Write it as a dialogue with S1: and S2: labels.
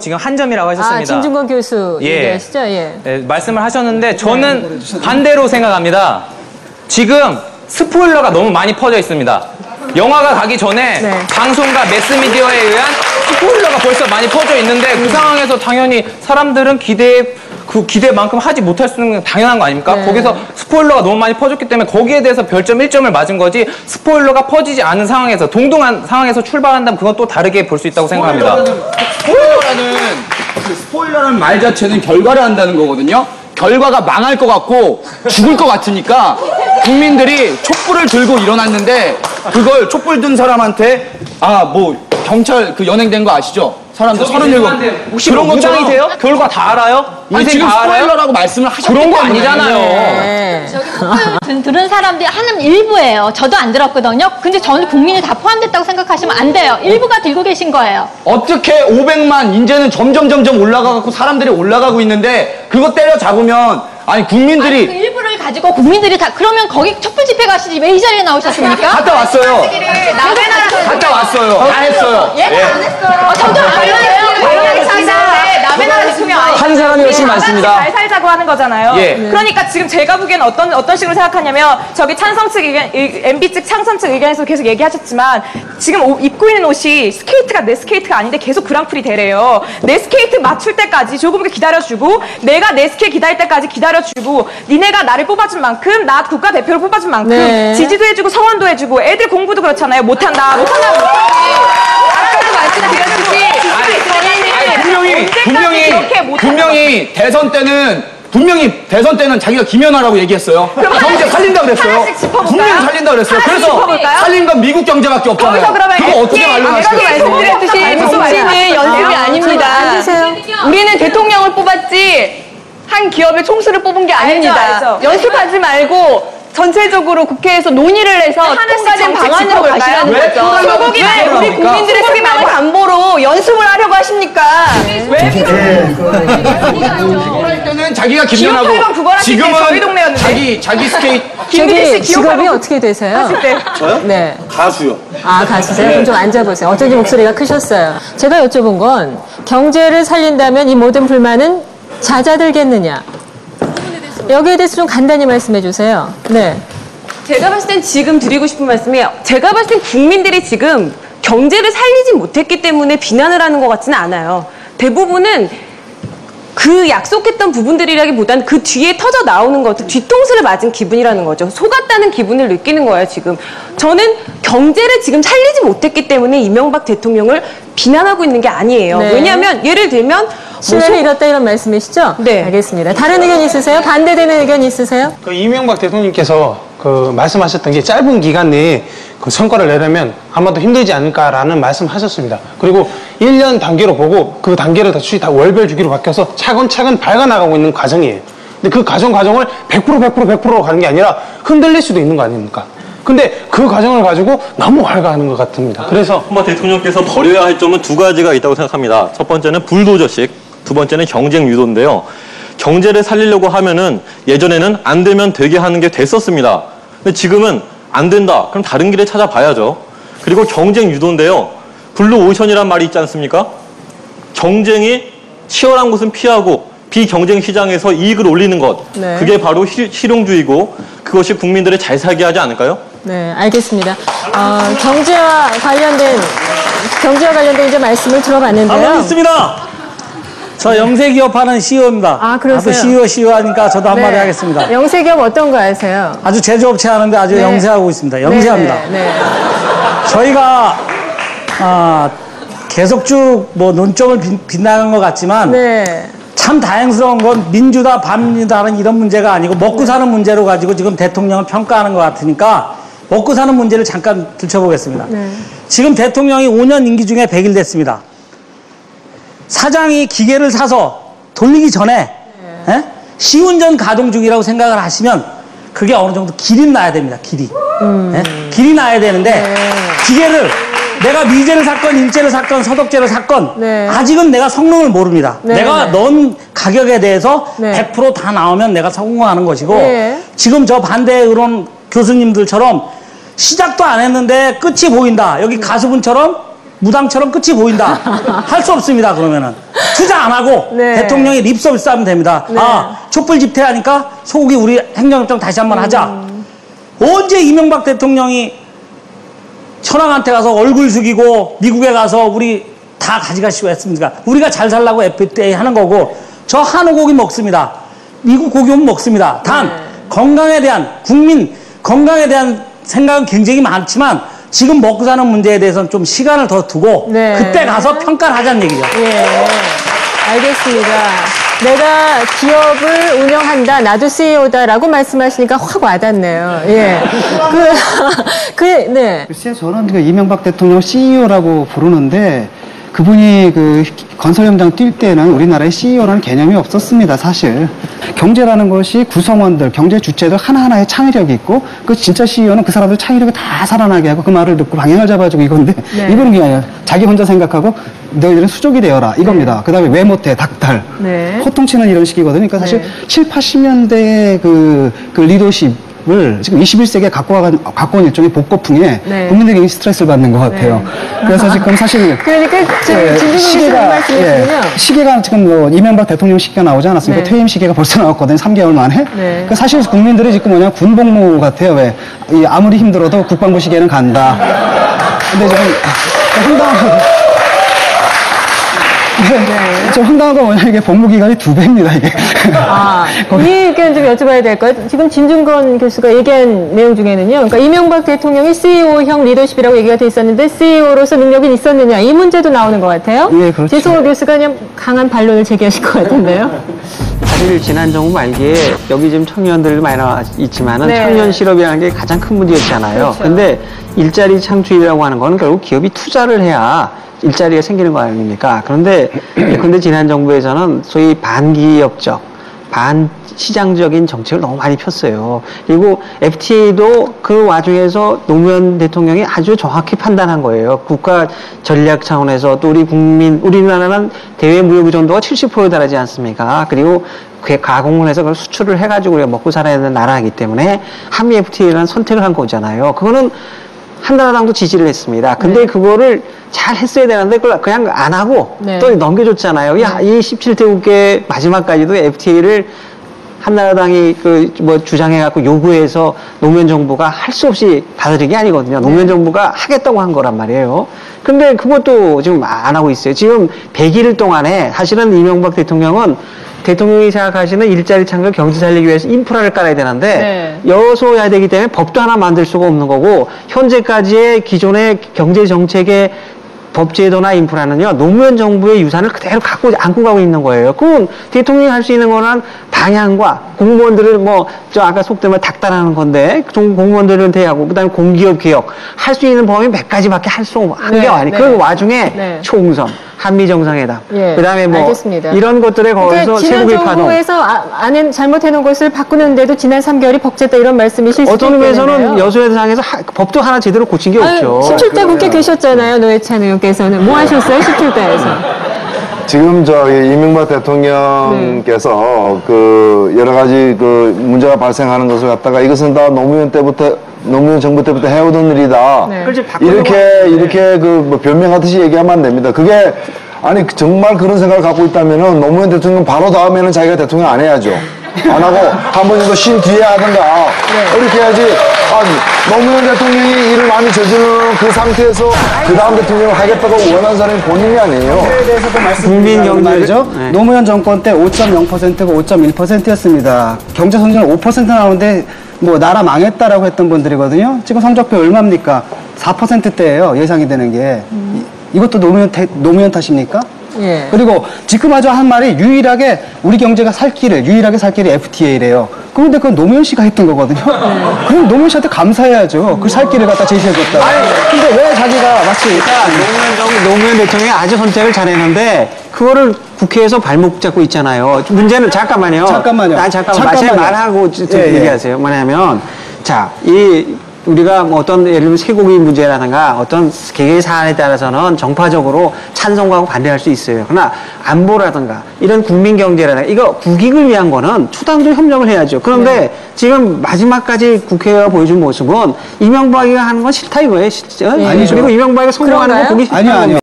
S1: 지금 한 점이라고 하셨습니다.
S2: 진중권 교수 얘기하시죠? 예.
S1: 네, 말씀을 하셨는데 저는 반대로 생각합니다. 지금 스포일러가 너무 많이 퍼져 있습니다. 영화가 가기 전에 방송과 매스미디어에 의한 스포일러가 벌써 많이 퍼져 있는데 그 상황에서 당연히 사람들은 그 기대만큼 하지 못할 수 있는 건 당연한 거 아닙니까? 거기서 스포일러가 너무 많이 퍼졌기 때문에 거기에 대해서 별점 1점을 맞은 거지 스포일러가 퍼지지 않은 상황에서 동등한 상황에서 출발한다면 그건 또 다르게 볼 수 있다고 생각합니다.
S3: 스포일러라는 말 자체는 결과를 한다는 거거든요. 결과가 망할 것 같고 죽을 것 같으니까 국민들이 촛불을 들고 일어났는데 그걸 촛불 든 사람한테 경찰 연행된 거 아시죠? 사람들 37.
S1: 혹시 그런 거 무장이 돼요? 결과 다 알아요?
S3: 아니, 지금 스포일러라고 말씀을 하셨기 때문에.
S1: 그런 거 아니잖아요.
S4: 저기 스포일러 들은 사람들이 하는 일부예요. 저도 안 들었거든요. 근데 저는 국민이 다 포함됐다고 생각하시면 안 돼요. 일부가 들고 계신 거예요.
S3: 어떻게 500만 이제는 점점 올라가고 사람들이 올라가고 있는데 그거 때려 잡으면 국민들이
S4: 그 일부를 가지고 국민들이 다 그러면 거기 촛불 집회 가시지 왜 이 자리에 나오셨습니까?
S3: 갔다 왔어요.
S4: 남의 나라
S3: 갔다 왔어요. 다 했어요.
S4: 얘는 안 했어요. 저도 안 했어요. 남의 나라 대통령 아니에요.
S3: 한 사람이 열심히 많습니다.
S5: 잘 살자고 하는 거잖아요. 그러니까 지금 제가 보기에는 어떤 식으로 생각하냐면 저기 찬성 측 의견, MB 측 창선 측 의견에서 계속 얘기하셨지만 지금 입고 있는 옷이 스케이트가 내 스케이트가 아닌데 계속 그랑프리 대래요. 내 스케이트 맞출 때까지 조금 기다려주고 내가 내 스케이트 기다릴 때까지 기다려주고 니네가 나를 뽑아준 만큼 나 국가대표를 뽑아준 만큼 지지도 해주고 성원도 해주고 애들 공부도 그렇잖아요. 못한다 아까도 말씀드렸듯이
S3: 분명히 대선 때는 자기가 김연아라고 얘기했어요. 경제 살린다 그랬어요. 분명히 살린다 그랬어요. 그래서 살린 건 미국 경제밖에 없잖아요. 그거 어떻게 말씀하시죠?
S5: 말씀드렸듯이 정치는 연습이 아닙니다. 우리는 대통령을 뽑았지 한 기업의 총수를 뽑은 게 아닙니다.
S6: 알죠. 연습하지 말고 전체적으로 국회에서 논의를 해서 통과된 방안으로 가시라는 거죠. 소고기 말고 우리 국민들의 소고기만 안보로 연습을 하려고 하십니까?
S3: 할 때는 자기가 김연아고 지금은 자기 스케이트.
S2: 저기 직업이 어떻게 되세요?
S7: 저요?
S2: 네.
S7: 가수요.
S2: 가수세요? 그럼 좀 앉아보세요. 어쩐지 목소리가 크셨어요. 제가 여쭤본 건 경제를 살린다면 이 모든 불만은 잦아들겠느냐? 여기에 대해서 좀 간단히 말씀해 주세요. 네.
S6: 제가 봤을 땐 지금 드리고 싶은 말씀이 제가 봤을 땐 국민들이 지금 경제를 살리지 못했기 때문에 비난을 하는 것 같지는 않아요. 대부분은 그 약속했던 부분들이라기보다는 그 뒤에 터져 나오는 것들, 뒤통수를 맞은 기분이라는 거죠. 속았다는 기분을 느끼는 거예요, 지금. 저는 경제를 지금 살리지 못했기 때문에 이명박 대통령을 비난하고 있는 게 아니에요. 왜냐하면 예를 들면
S2: 신뢰를 잃었다 이런 말씀이시죠? 네. 알겠습니다. 다른 의견 있으세요? 반대되는 의견 있으세요?
S8: 이명박 대통령께서 말씀하셨던 게 짧은 기간 내에 그 성과를 내려면 아마도 힘들지 않을까라는 말씀하셨습니다. 그리고 1년 단계로 보고 그 단계를 다 월별 주기로 바뀌어서 차근차근 밝아나가고 있는 과정이에요. 근데 그 과정을 100% 가는 게 아니라 흔들릴 수도 있는 거 아닙니까? 근데 그 과정을 가지고 너무 활가하는 것 같습니다. 그래서
S7: 대통령께서 버려야 할 점은 두 가지가 있다고 생각합니다. 첫 번째는 불도저식, 두 번째는 경쟁 유도인데요. 경제를 살리려고 하면은 예전에는 안 되면 되게 하는 게 됐었습니다. 근데 지금은 안 된다. 그럼 다른 길에 찾아봐야죠. 그리고 경쟁 유도인데요. 블루오션이란 말이 있지 않습니까? 경쟁이 치열한 곳은 피하고 비경쟁 시장에서 이익을 올리는 것. 그게 바로 실용주의고 그것이 국민들을 잘 살게 하지 않을까요?
S2: 네, 알겠습니다. 경제와 관련된 이제 말씀을 들어봤는데요.
S9: 있습니다. 저 영세기업 하는 CEO입니다.
S2: 그러세요?
S9: CEO 하니까 저도 한마디 하겠습니다.
S2: 영세기업 어떤 거 아세요?
S9: 아주 제조업체 하는데 아주 영세하고 있습니다. 영세합니다. 저희가 계속 쭉 논점을 빗나간 것 같지만 참 다행스러운 건 민주다 반민주다는 이런 문제가 아니고 먹고 사는 문제로 가지고 지금 대통령을 평가하는 것 같으니까 먹고 사는 문제를 잠깐 들춰보겠습니다. 지금 대통령이 5년 임기 중에 100일 됐습니다. 사장이 기계를 사서 돌리기 전에 시운전 가동 중이라고 생각을 하시면 그게 어느 정도 길이 나야 됩니다. 길이 나야 되는데 기계를 내가 미제를 샀건 일제를 샀건 서독제를 샀건 아직은 내가 성능을 모릅니다. 내가 넣은 가격에 대해서 100% 다 나오면 내가 성공하는 것이고 지금 저 반대 의론 교수님들처럼 시작도 안 했는데 끝이 보인다. 여기 가수분처럼 무당처럼 끝이 보인다. 할 수 없습니다. 그러면은 투자 안 하고
S2: 네.
S9: 대통령이 립 서비스 하면 됩니다.
S2: 네.
S9: 아, 촛불 집회하니까 소고기 우리 행정협정 다시 한번 하자. 언제 이명박 대통령이 천황한테 가서 얼굴 숙이고 미국에 가서 우리 다 가져가시고 했습니까? 우리가 잘 살라고 FTA 하는 거고 저 한우 고기 먹습니다. 미국 고기는 먹습니다. 단 건강에 대한 국민 건강에 대한 생각은 굉장히 많지만 지금 먹고 사는 문제에 대해서는 좀 시간을 더 두고
S2: 네.
S9: 그때 가서 평가를 하자는 얘기죠.
S2: 예, 알겠습니다. 내가 기업을 운영한다, 나도 CEO다라고 말씀하시니까 확 와닿네요. 예. 네.
S10: 글쎄요, 저는 그 이명박 대통령 CEO라고 부르는데 그분이 그 건설 현장 뛸 때는 우리나라에 CEO라는 개념이 없었습니다, 사실. 경제라는 것이 구성원들, 경제 주체들 하나하나의 창의력이 있고 그 진짜 CEO는 그 사람들 창의력을 다 살아나게 하고 그 말을 듣고 방향을 잡아주고 이건데
S2: 네.
S10: 이분은 그게 아니라 자기 혼자 생각하고 너희들은 수족이 되어라 이겁니다. 그 다음에 왜 못해 닥달
S2: 네.
S10: 호통치는 이런 식이거든요. 그러니까 사실
S2: 네.
S10: 7, 80년대의 그 리더십을 지금 21세기에 갖고 온 일종의 복고풍에
S2: 네.
S10: 국민들이 굉장히 스트레스를 받는 것 같아요.
S2: 네.
S10: 그래서 지금 사실
S2: 그러니까 지금 진중근 교수님 말씀이시군요.
S10: 시계가 지금 뭐 이명박 대통령 시계가 나오지 않았습니까?
S2: 네.
S10: 퇴임 시계가 벌써 나왔거든요. 3개월 만에.
S2: 네.
S10: 그 사실 국민들이 지금 뭐냐 군복무 같아요. 왜? 아무리 힘들어도 국방부 시계는 간다. 근데 지금 황당한 좀 황당한 건 뭐냐 이게 복무 기간이 2배입니다 이게.
S2: 이 의견 좀 여쭤봐야 될까요? 지금 진중권 교수가 얘기한 내용 중에는요. 그러니까 이명박 대통령이 CEO형 리더십이라고 얘기가 돼 있었는데 CEO로서 능력이 있었느냐 이 문제도 나오는 것 같아요.
S10: 예, 그렇죠.
S2: 재성호 교수가 그냥 강한 반론을 제기하실 것 같은데요.
S11: 사실 지난 정부 말기에 여기 지금 청년들 많이 나와 있지만은
S2: 네.
S11: 청년 실업이라는 게 가장 큰 문제였잖아요.
S2: 그렇죠.
S11: 근데 일자리 창출이라고 하는 거는 결국 기업이 투자를 해야 일자리가 생기는 거 아닙니까? 그런데 지난 정부에서는 소위 반기업적, 반시장적인 정책을 너무 많이 폈어요. 그리고 FTA도 그 와중에서 노무현 대통령이 아주 정확히 판단한 거예요. 국가 전략 차원에서 또 우리나라는 대외 무역 의존도가 70%에 달하지 않습니까? 그리고 가공을 해서 그걸 수출을 해가지고 우리가 먹고 살아야 되는 나라이기 때문에 한미 FTA라는 선택을 한 거잖아요. 그거는 한나라당도 지지를 했습니다. 근데 그거를 잘 했어야 되는데 그걸 그냥 안 하고 또 넘겨줬잖아요. 이 17대 국회 마지막까지도 FTA를 한나라당이 주장해갖고 요구해서 노무현 정부가 할 수 없이 받아들인 게 아니거든요. 노무현 정부가 하겠다고 한 거란 말이에요. 근데 그것도 지금 안 하고 있어요. 지금 100일 동안에 사실은 이명박 대통령은 대통령이 생각하시는 일자리 창출 경제 살리기 위해서 인프라를 깔아야 되는데 여소해야 되기 때문에 법도 하나 만들 수가 없는 거고 현재까지의 기존의 경제 정책의 법제도나 인프라는요 노무현 정부의 유산을 그대로 안고 가고 있는 거예요. 그건 대통령이 할 수 있는 거는 방향과 공무원들을 아까 속된 말 닥달하는 건데 공무원들은 대하고 그다음에 공기업 개혁 할 수 있는 범위 몇 가지밖에 할 수 없는 게 아니에요. 그 와중에 총선, 한미 정상회담, 그다음에
S2: 알겠습니다.
S11: 이런 것들에 거기서 쇠고기 파동.
S2: 지난 정부에서 잘못해놓은 것을 바꾸는데도 지난 3개월이 벅찼다 이런 말씀이실 수도 있겠네요.
S11: 어떤 의미에서는 여소야당에서 법도 하나 제대로 고친 게 없죠.
S2: 17대 국회 계셨잖아요. 노회찬 의원께서는 뭐 하셨어요? 17대에서.
S12: 지금 이명박 대통령께서 여러 가지 문제가 발생하는 것을 갖다가 이것은 다 노무현 정부 때부터 해오던 일이다. 이렇게 변명하듯이 얘기하면 안 됩니다. 그게 아니 정말 그런 생각을 갖고 있다면은 노무현 대통령 바로 다음에는 자기가 대통령 안 해야죠. 안 하고 한 번 정도 쉰 뒤에 하든가 이렇게 해야지. 노무현 대통령이 일을 많이 저지르는 그 상태에서 그 다음 대통령을 하겠다고 원하는 사람이 본인이 아니에요.
S10: 그에 대해서도 말씀드리면 말이죠. 노무현 정권 때 5.0%가 5.1%였습니다. 경제 성장률 5% 나오는데 나라 망했다라고 했던 분들이거든요. 지금 성적표 얼마입니까? 4%대예요. 예상이 되는 게. 이것도 노무현 탓입니까?
S2: 예.
S10: 그리고 지금 아주 한 말이 유일하게 우리 경제가 유일하게 살 길이 FTA래요. 그런데 그건 노무현 씨가 했던 거거든요. 그럼 노무현 씨한테 감사해야죠. 그 살 길을 갖다 제시해줬다. 근데 왜 자기가 마치
S11: 노무현 대통령이 아주 선택을 잘했는데 그거를 국회에서 발목 잡고 있잖아요. 문제는 잠깐만요. 잠깐만 말하고 얘기하세요. 뭐냐면 우리가 예를 들면 쇠고기 문제라든가 어떤 개개의 사안에 따라서는 정파적으로 찬성하고 반대할 수 있어요. 그러나 안보라든가 이런 국민 경제라든가 이거 국익을 위한 거는 초당도 협력을 해야죠. 그런데 지금 마지막까지 국회가 보여준 모습은 이명박이가 하는 건 싫다 이거예요. 그리고 이명박이가 성공하는 거 보기 싫다.
S10: 아니요.